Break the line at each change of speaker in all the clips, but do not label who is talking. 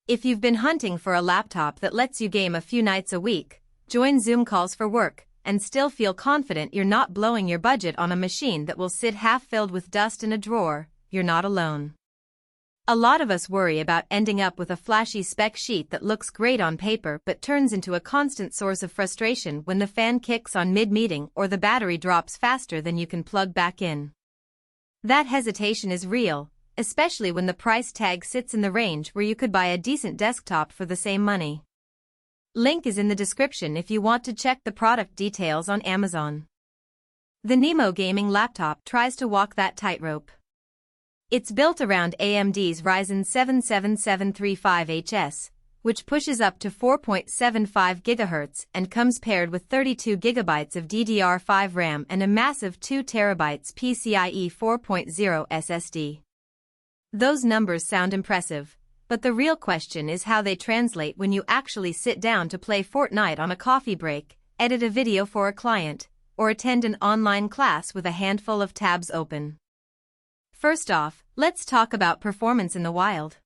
If you've been hunting for a laptop that lets you game a few nights a week, join Zoom calls for work, and still feel confident you're not blowing your budget on a machine that will sit half filled with dust in a drawer, you're not alone. A lot of us worry about ending up with a flashy spec sheet that looks great on paper but turns into a constant source of frustration when the fan kicks on mid-meeting or the battery drops faster than you can plug back in. That hesitation is real, especially when the price tag sits in the range where you could buy a decent desktop for the same money. Link is in the description if you want to check the product details on Amazon. The NIMO gaming laptop tries to walk that tightrope. It's built around AMD's Ryzen 7 7735HS, which pushes up to 4.75 GHz and comes paired with 32 GB of DDR5 RAM and a massive 2 TB PCIe 4.0 SSD. Those numbers sound impressive, but the real question is how they translate when you actually sit down to play Fortnite on a coffee break, edit a video for a client, or attend an online class with a handful of tabs open. First off, let's talk about performance in the wild.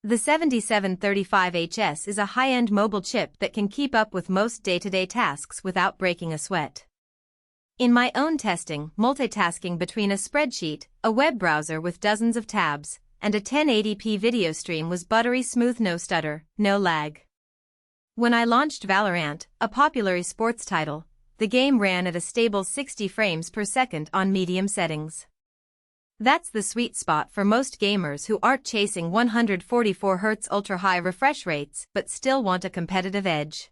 The 7735HS is a high-end mobile chip that can keep up with most day-to-day tasks without breaking a sweat. In my own testing, multitasking between a spreadsheet, a web browser with dozens of tabs, and a 1080p video stream was buttery smooth, no stutter, no lag. When I launched Valorant, a popular esports title, the game ran at a stable 60 frames per second on medium settings. That's the sweet spot for most gamers who aren't chasing 144Hz ultra-high refresh rates but still want a competitive edge.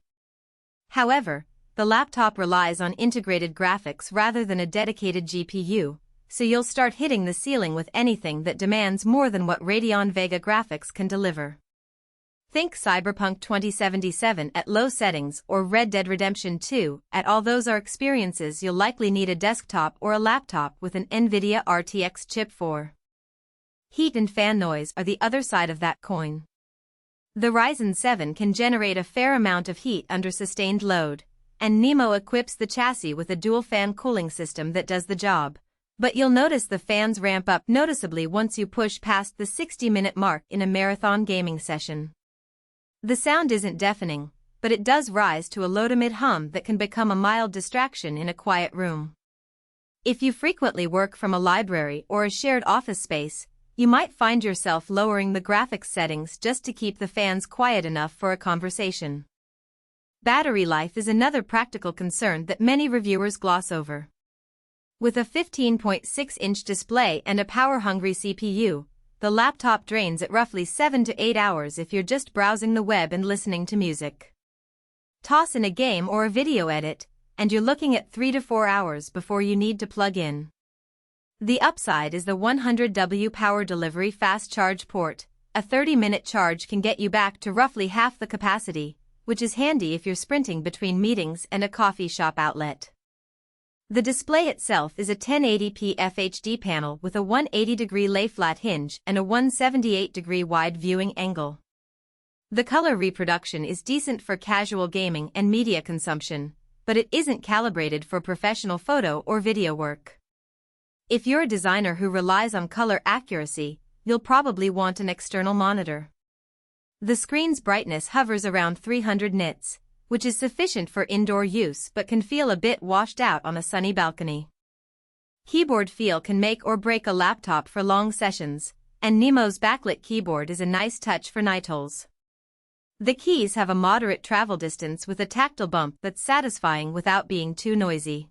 However, the laptop relies on integrated graphics rather than a dedicated GPU, so you'll start hitting the ceiling with anything that demands more than what Radeon Vega graphics can deliver. Think Cyberpunk 2077 at low settings or Red Dead Redemption 2 at all. Those are experiences you'll likely need a desktop or a laptop with an NVIDIA RTX chip for. Heat and fan noise are the other side of that coin. The Ryzen 7 can generate a fair amount of heat under sustained load, and NIMO equips the chassis with a dual-fan cooling system that does the job, but you'll notice the fans ramp up noticeably once you push past the 60-minute mark in a marathon gaming session. The sound isn't deafening, but it does rise to a low-to-mid hum that can become a mild distraction in a quiet room. If you frequently work from a library or a shared office space, you might find yourself lowering the graphics settings just to keep the fans quiet enough for a conversation. Battery life is another practical concern that many reviewers gloss over. With a 15.6-inch display and a power-hungry CPU, the laptop drains at roughly 7 to 8 hours if you're just browsing the web and listening to music. Toss in a game or a video edit, and you're looking at 3 to 4 hours before you need to plug in. The upside is the 100W power delivery fast charge port. A 30-minute charge can get you back to roughly half the capacity, which is handy if you're sprinting between meetings and a coffee shop outlet. The display itself is a 1080p FHD panel with a 180-degree lay-flat hinge and a 178-degree wide viewing angle. The color reproduction is decent for casual gaming and media consumption, but it isn't calibrated for professional photo or video work. If you're a designer who relies on color accuracy, you'll probably want an external monitor. The screen's brightness hovers around 300 nits, which is sufficient for indoor use but can feel a bit washed out on a sunny balcony. Keyboard feel can make or break a laptop for long sessions, and NIMO's Backlit keyboard is a nice touch for night holes. The keys have a moderate travel distance with a tactile bump that's satisfying without being too noisy.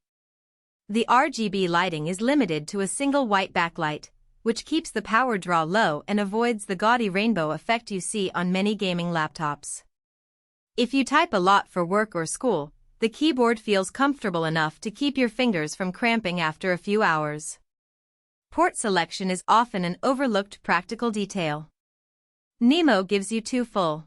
The RGB lighting is limited to a single white backlight, which keeps the power draw low and avoids the gaudy rainbow effect you see on many gaming laptops. If you type a lot for work or school, the keyboard feels comfortable enough to keep your fingers from cramping after a few hours. Port selection is often an overlooked practical detail. NIMO gives you two full